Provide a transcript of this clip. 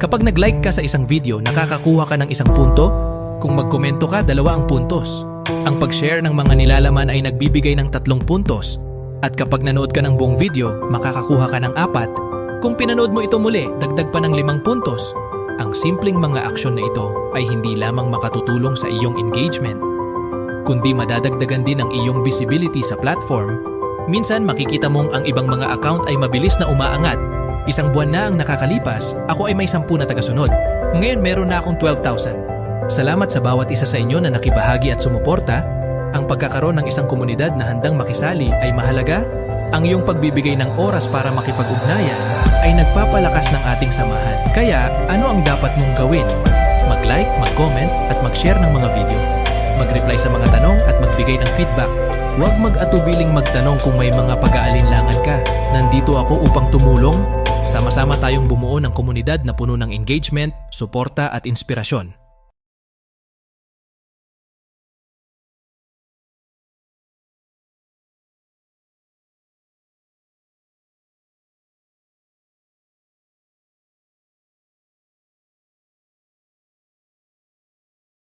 Kapag nag-like ka sa isang video, nakakakuha ka ng 1 punto. Kung magkomento ka, 2 ang puntos. Ang pag-share ng mga nilalaman ay nagbibigay ng 3 puntos. At kapag nanood ka ng buong video, makakakuha ka ng 4. Kung pinanood mo ito muli, dagdag pa ng 5 puntos. Ang simpleng mga aksyon na ito ay hindi lamang makatutulong sa iyong engagement, kundi madadagdagan din ang iyong visibility sa platform. Minsan makikita mong ang ibang mga account ay mabilis na umaangat. 1 buwan na ang nakakalipas, ako ay may 10 na tagasunod. Ngayon meron na akong 12,000. Salamat sa bawat isa sa inyo na nakibahagi at sumuporta. Ang pagkakaroon ng isang komunidad na handang makisali ay mahalaga. Ang iyong pagbibigay ng oras para makipag-ugnayan ay nagpapalakas ng ating samahan. Kaya, ano ang dapat mong gawin? Mag-like, mag-comment at mag-share ng mga video. Mag-reply sa mga tanong at magbigay ng feedback. Huwag mag-atubiling magtanong kung may mga pag-aalinlangan ka. Nandito ako upang tumulong. Sama-sama tayong bumuo ng komunidad na puno ng engagement, suporta at inspirasyon.